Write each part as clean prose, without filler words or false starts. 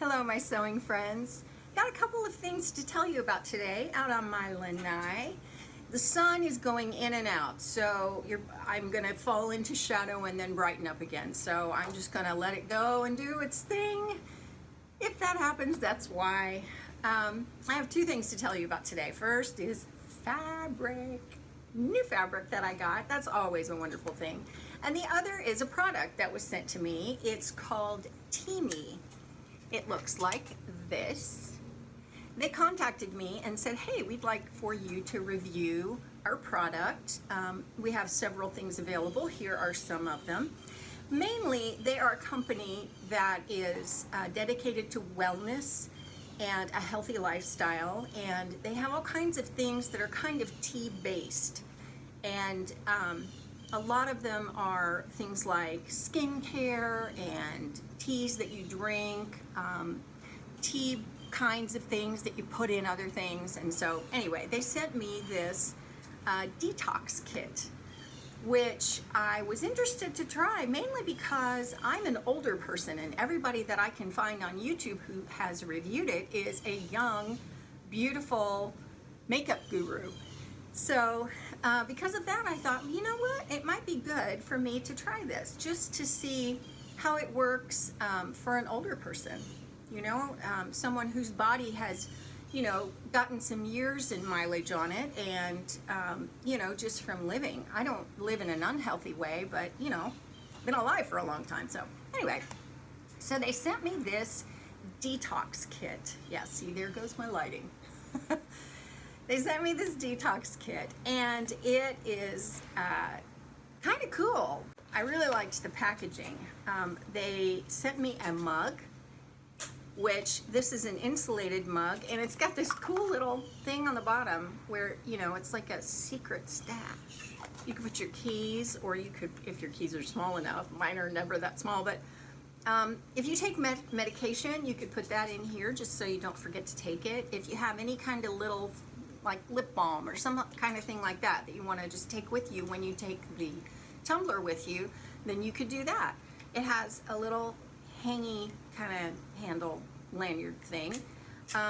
Hello, my sewing friends. Got a couple of things to tell you about today out on my lanai. The sun is going in and out, so I'm going to fall into shadow and then brighten up again. So I'm just going to let it go and do its thing. If that happens, that's why. I have two things to tell you about today. First is fabric. New fabric that I got. That's always a wonderful thing. And the other is a product that was sent to me. It's called Teami. It looks like this. They contacted me and said, hey, we'd like for you to review our product. We have several things available. Here are some of them. Mainly, they are a company that is dedicated to wellness and a healthy lifestyle, and they have all kinds of things that are kind of tea-based. And a lot of them are things like skincare and teas that you drink, tea kinds of things that you put in other things. And so anyway, they sent me this detox kit, which I was interested to try, mainly because I'm an older person and everybody that I can find on YouTube who has reviewed it is a young, beautiful makeup guru. So because of that, I thought, you know what, it might be good for me to try this just to see how it works for an older person, you know, someone whose body has, you know, gotten some years in mileage on it, and, you know, just from living. I don't live in an unhealthy way, but, you know, been alive for a long time. So anyway, so they sent me this detox kit. Yeah, see, there goes my lighting. They sent me this detox kit, and it is kind of cool. I really liked the packaging. They sent me a mug, which this is an insulated mug, and it's got this cool little thing on the bottom where, you know, it's like a secret stash. You could put your keys, or you could, if your keys are small enough, mine are never that small, but if you take medication, you could put that in here just so you don't forget to take it. If you have any kind of little, like lip balm or some kind of thing like that that you want to just take with you when you take the tumbler with you, then you could do that. It has a little hangy kind of handle lanyard thing.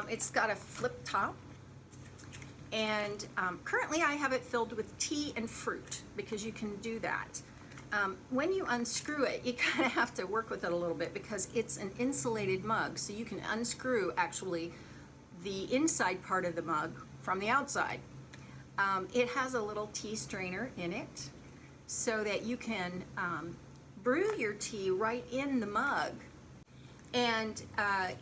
It's got a flip top, and currently I have it filled with tea and fruit because you can do that. When you unscrew it, you kind of have to work with it a little bit because it's an insulated mug, so you can unscrew actually the inside part of the mug from the outside. It has a little tea strainer in it so that you can brew your tea right in the mug, and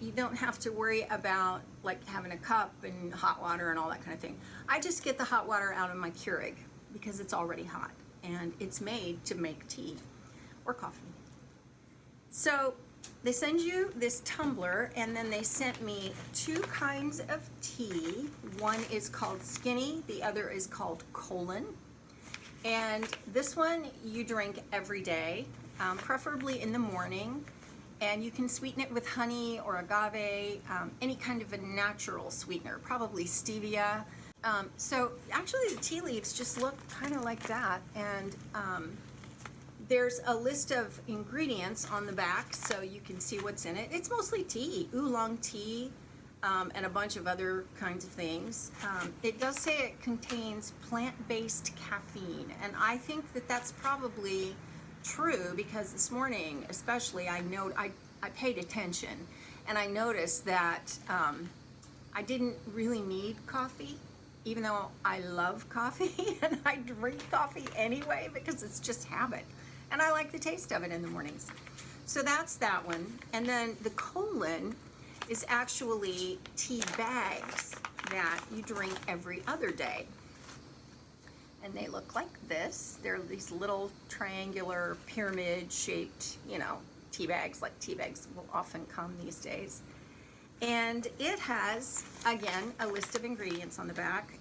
you don't have to worry about like having a cup and hot water and all that kind of thing. I just get the hot water out of my Keurig because it's already hot and it's made to make tea or coffee. So they send you this tumbler, and then they sent me two kinds of tea. One is called Skinny, the other is called Colon. And this one you drink every day, preferably in the morning. And you can sweeten it with honey or agave, any kind of a natural sweetener, probably stevia. So actually the tea leaves just look kind of like that. And there's a list of ingredients on the back so you can see what's in it. It's mostly tea, oolong tea, and a bunch of other kinds of things. It does say it contains plant-based caffeine, and I think that that's probably true because this morning especially I paid attention, and I noticed that I didn't really need coffee, even though I love coffee and I drink coffee anyway because it's just habit. And I like the taste of it in the mornings. So that's that one. And then the Colon is actually tea bags that you drink every other day. And they look like this. They're these little triangular pyramid shaped, you know, tea bags, like tea bags will often come these days. And it has, again, a list of ingredients on the back.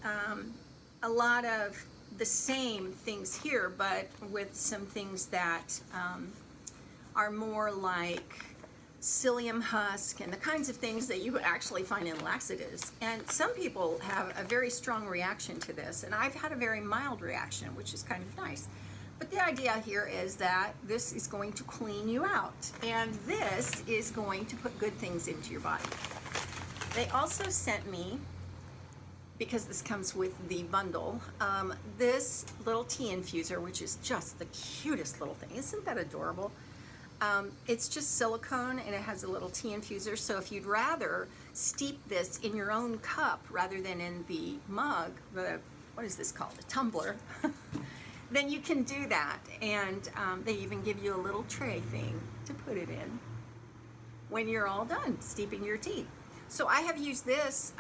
A lot of the same things here, but with some things that are more like psyllium husk and the kinds of things that you would actually find in laxatives. And some people have a very strong reaction to this, and I've had a very mild reaction, which is kind of nice. But the idea here is that this is going to clean you out, and this is going to put good things into your body. They also sent me, because this comes with the bundle, this little tea infuser, which is just the cutest little thing. Isn't that adorable? It's just silicone, and it has a little tea infuser, so if you'd rather steep this in your own cup rather than in the mug, what is this called, a tumbler, then you can do that. And they even give you a little tray thing to put it in when you're all done steeping your tea. So I have used this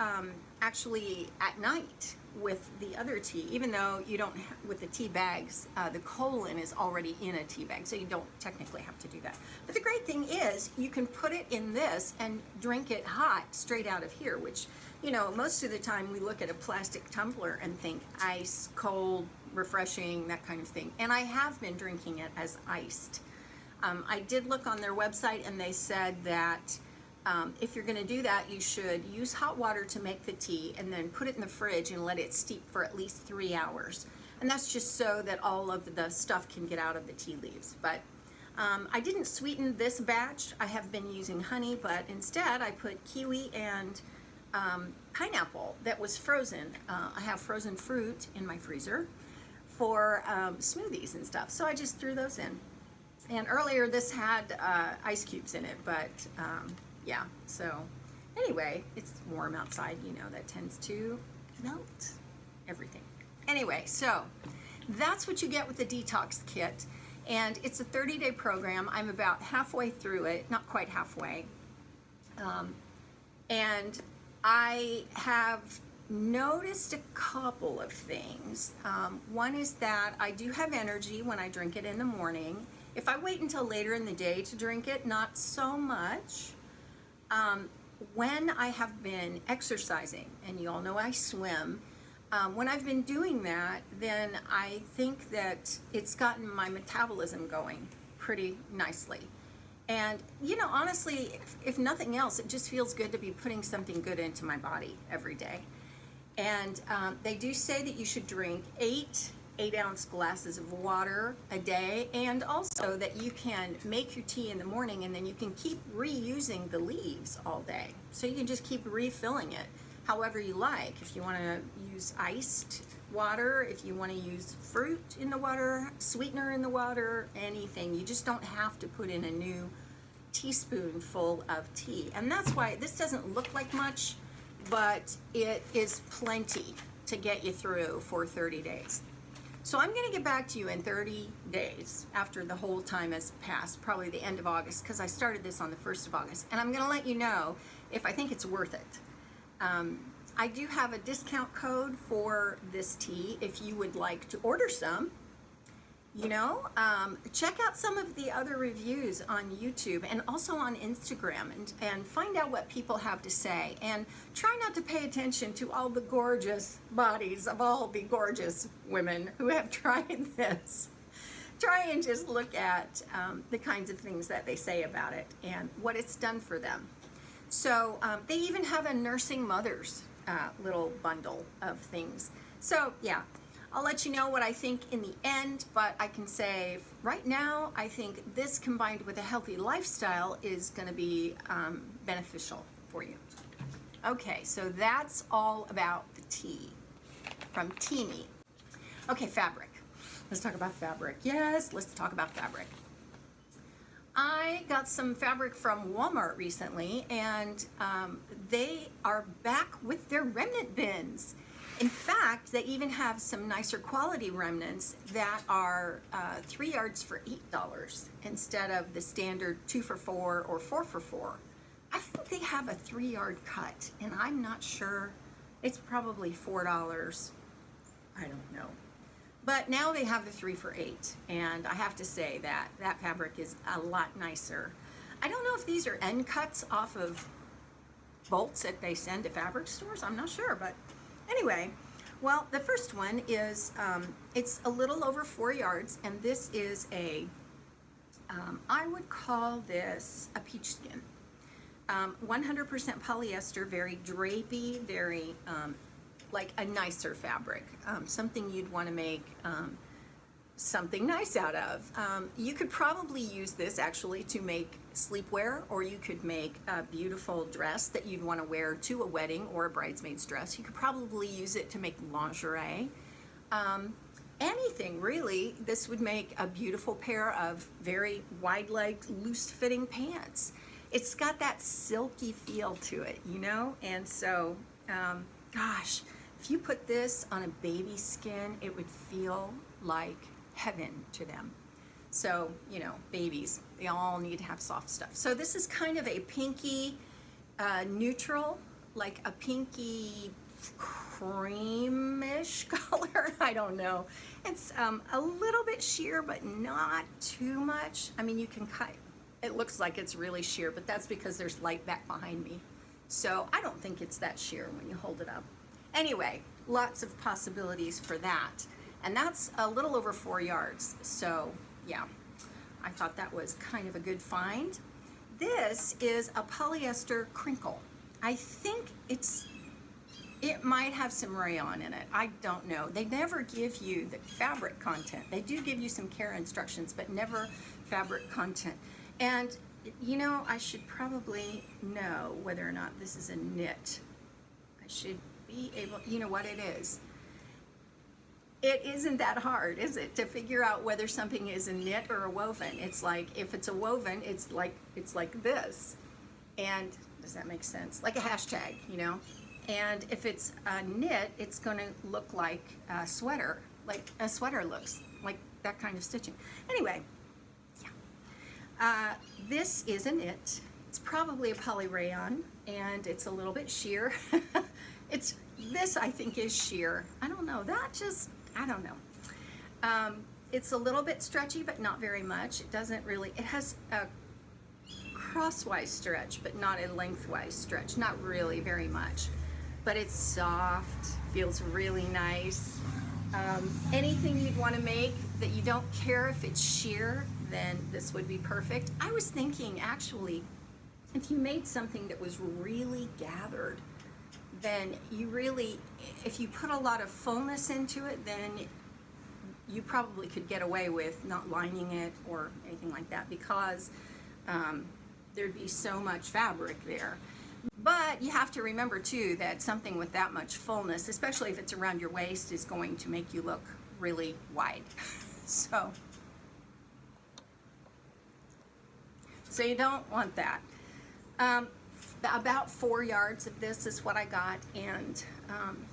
actually at night with the other tea, even though you don't, with the tea bags, the colon is already in a tea bag, so you don't technically have to do that. But the great thing is you can put it in this and drink it hot straight out of here, which, you know, most of the time we look at a plastic tumbler and think ice, cold, refreshing, that kind of thing. And I have been drinking it as iced. I did look on their website, and they said that if you're going to do that, you should use hot water to make the tea and then put it in the fridge and let it steep for at least 3 hours. And that's just so that all of the stuff can get out of the tea leaves. But I didn't sweeten this batch. I have been using honey, but instead I put kiwi and pineapple that was frozen. I have frozen fruit in my freezer for smoothies and stuff, so I just threw those in. And earlier this had ice cubes in it, but yeah, so anyway, it's warm outside, you know, that tends to melt everything. Anyway, so that's what you get with the Detox kit, and it's a 30-day program. I'm about halfway through it, not quite halfway, and I have noticed a couple of things. One is that I do have energy when I drink it in the morning. If I wait until later in the day to drink it, not so much. When I have been exercising, and you all know I swim, when I've been doing that, then I think that it's gotten my metabolism going pretty nicely. And, you know, honestly, if nothing else, it just feels good to be putting something good into my body every day. And they do say that you should drink 8-ounce glasses of water a day, and also that you can make your tea in the morning and then you can keep reusing the leaves all day. So you can just keep refilling it however you like. If you want to use iced water, if you want to use fruit in the water, sweetener in the water, anything. You just don't have to put in a new teaspoonful of tea. And that's why this doesn't look like much, but it is plenty to get you through for 30 days. So I'm going to get back to you in 30 days after the whole time has passed, probably the end of August, because I started this on the 1st of August, and I'm going to let you know if I think it's worth it. I do have a discount code for this tea if you would like to order some. You know, check out some of the other reviews on YouTube and also on Instagram, and find out what people have to say. And try not to pay attention to all the gorgeous bodies of all the gorgeous women who have tried this. Try and just look at the kinds of things that they say about it and what it's done for them. So they even have a nursing mothers little bundle of things. So yeah. I'll let you know what I think in the end, but I can say right now, I think this combined with a healthy lifestyle is going to be beneficial for you. Okay, so that's all about the tea from Teami. Okay, fabric. Let's talk about fabric. Yes, let's talk about fabric. I got some fabric from Walmart recently, and they are back with their remnant bins. In fact, they even have some nicer quality remnants that are 3 yards for $8 instead of the standard 2 for $4 or 4 for $4. I think they have a 3-yard cut, and I'm not sure. It's probably $4. I don't know. But now they have the 3 for $8, and I have to say that that fabric is a lot nicer. I don't know if these are end cuts off of bolts that they send to fabric stores. I'm not sure, but anyway, well, the first one is, it's a little over 4 yards, and this is a, I would call this a peach skin. 100% polyester, very drapey, very, like a nicer fabric, something you'd want to make something nice out of. You could probably use this actually to make sleepwear, or you could make a beautiful dress that you'd want to wear to a wedding or a bridesmaid's dress. You could probably use it to make lingerie. Anything really. This would make a beautiful pair of very wide-legged, loose-fitting pants. It's got that silky feel to it, you know? And so, gosh, if you put this on a baby's skin, it would feel like heaven to them. So, you know, babies, they all need to have soft stuff. So this is kind of a pinky neutral, like a pinky creamish color. I don't know. It's a little bit sheer, but not too much. I mean, you can cut, it looks like it's really sheer, but that's because there's light back behind me. So I don't think it's that sheer when you hold it up. Anyway, lots of possibilities for that. And that's a little over 4 yards. So yeah, I thought that was kind of a good find. This is a polyester crinkle. I think it might have some rayon in it. I don't know. They never give you the fabric content. They do give you some care instructions, but never fabric content. And you know, I should probably know whether or not this is a knit. I should be able, you know what it is. It isn't that hard, is it, to figure out whether something is a knit or a woven? It's like, if it's a woven, it's like this. And does that make sense? Like a hashtag, you know? And if it's a knit, it's going to look like a sweater, like a sweater looks, like that kind of stitching. Anyway, yeah. This is a knit. It's probably a poly rayon, and it's a little bit sheer. This I think is sheer. I don't know. I don't know. It's a little bit stretchy, but not very much. It doesn't really, it has a crosswise stretch, but not a lengthwise stretch. Not really very much. But it's soft, feels really nice. Anything you'd want to make that you don't care if it's sheer, then this would be perfect. I was thinking, actually, if you made something that was really gathered, then you really, if you put a lot of fullness into it, then you probably could get away with not lining it or anything like that, because there'd be so much fabric there. But you have to remember too that something with that much fullness, especially if it's around your waist, is going to make you look really wide. So you don't want that. About 4 yards of this is what I got, and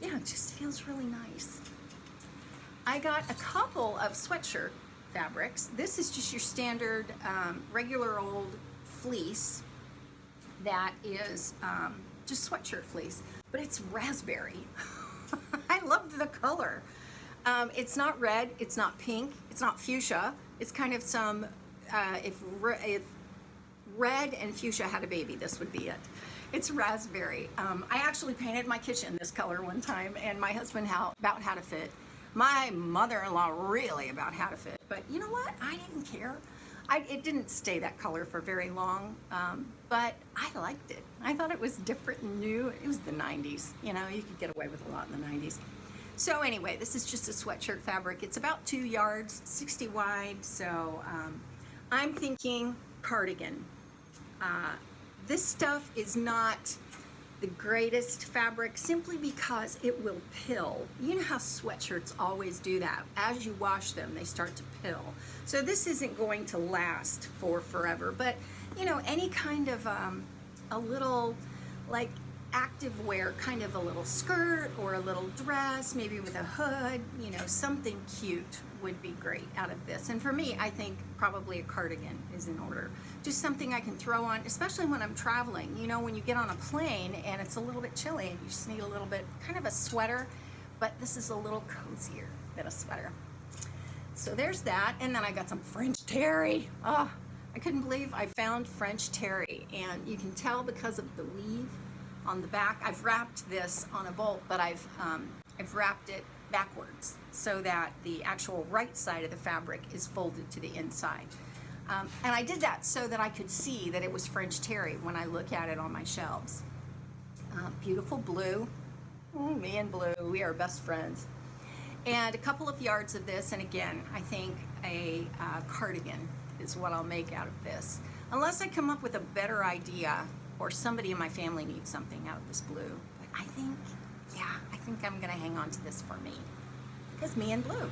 yeah, it just feels really nice. I got a couple of sweatshirt fabrics. This is just your standard regular old fleece that is just sweatshirt fleece, but it's raspberry. I loved the color. It's not red, it's not pink, it's not fuchsia. It's kind of some, if red and fuchsia had a baby, this would be it. It's raspberry. I actually painted my kitchen this color one time, and my husband about had a fit. My mother-in-law really about had a fit, but you know what? I didn't care. It didn't stay that color for very long, but I liked it. I thought it was different and new. It was the 90s, you know, you could get away with a lot in the 90s. So anyway, this is just a sweatshirt fabric. It's about 2 yards, 60 wide, so I'm thinking cardigan. This stuff is not the greatest fabric simply because it will pill. You know how sweatshirts always do that. As you wash them, they start to pill. So this isn't going to last for forever, but you know, any kind of a little like active wear, kind of a little skirt or a little dress, maybe with a hood, you know, something cute would be great out of this. And for me, I think probably a cardigan is in order. Just something I can throw on, especially when I'm traveling. You know, when you get on a plane and it's a little bit chilly and you just need a little bit, kind of a sweater, but this is a little cozier than a sweater. So there's that. And then I got some French terry. Oh, I couldn't believe I found French terry. And you can tell because of the weave on the back. I've wrapped this on a bolt, but I've wrapped it backwards so that the actual right side of the fabric is folded to the inside. And I did that so that I could see that it was French terry when I look at it on my shelves. Beautiful blue. Ooh, me and blue, we are best friends. and a couple of yards of this, and again, I think a cardigan is what I'll make out of this. Unless I come up with a better idea, or somebody in my family needs something out of this blue. But I think, yeah, I think I'm gonna hang on to this for me. Because me and blue.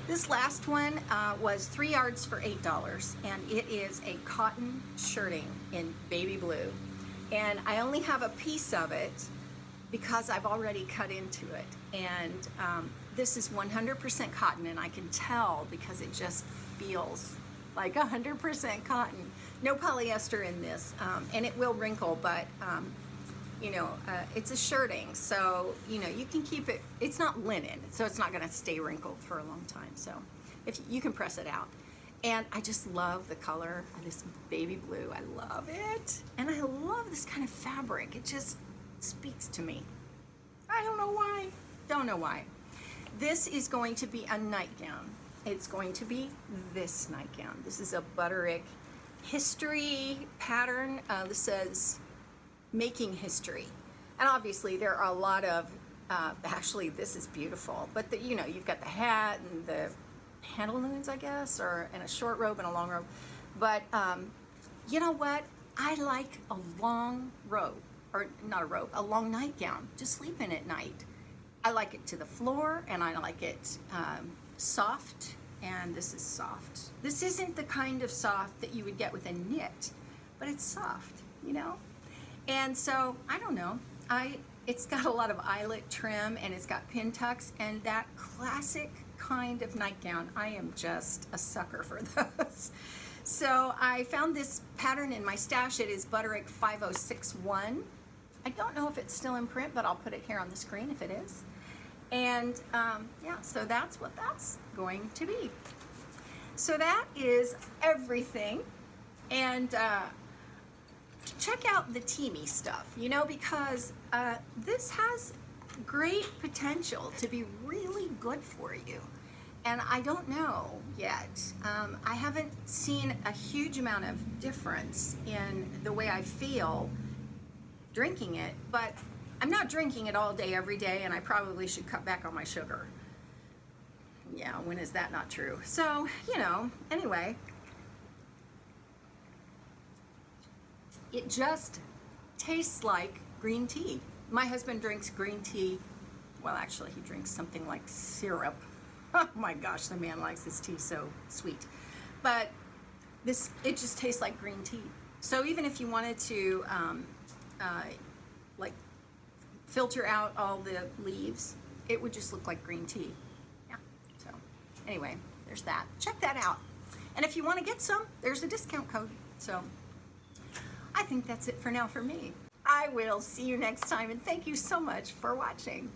This last one was 3 yards for $8, and it is a cotton shirting in baby blue. And I only have a piece of it because I've already cut into it. And this is 100% cotton, and I can tell because it just feels like 100% cotton. No polyester in this, and it will wrinkle, but you know, it's a shirting, so you know you can keep it. It's not linen, so it's not going to stay wrinkled for a long time. So if you can press it out, and I just love the color of this baby blue. I love it, and I love this kind of fabric. It just speaks to me. I don't know why. Don't know why. This is going to be a nightgown. It's going to be this nightgown. This is a Butterick history pattern. This says making history, and obviously there are a lot of actually this is beautiful, but you know, you've got the hat and the pantaloons, I guess, or and a short robe and a long robe. But you know what, I like a long robe, or not a robe, a long nightgown to sleep in at night. I like it to the floor, and I like it soft, and this is soft. This isn't the kind of soft that you would get with a knit, but it's soft, you know. And so, I don't know, it's got a lot of eyelet trim, and it's got pin tucks, and that classic kind of nightgown. I am just a sucker for those. So I found this pattern in my stash. It is Butterick 5061. I don't know if it's still in print, but I'll put it here on the screen if it is. And yeah, so that's what that's going to be. So that is everything. And check out the Teami stuff, you know, because this has great potential to be really good for you. And I don't know yet. I haven't seen a huge amount of difference in the way I feel drinking it, but I'm not drinking it all day, every day, and I probably should cut back on my sugar. Yeah, when is that not true? So, you know, anyway, it just tastes like green tea. My husband drinks green tea. Well, actually, he drinks something like syrup. Oh my gosh, the man likes his tea so sweet. But this, it just tastes like green tea. So even if you wanted to, like, filter out all the leaves, it would just look like green tea. Yeah, so anyway, there's that. Check that out. And if you want to get some, there's a discount code. So I think that's it for now for me. I will see you next time, and thank you so much for watching.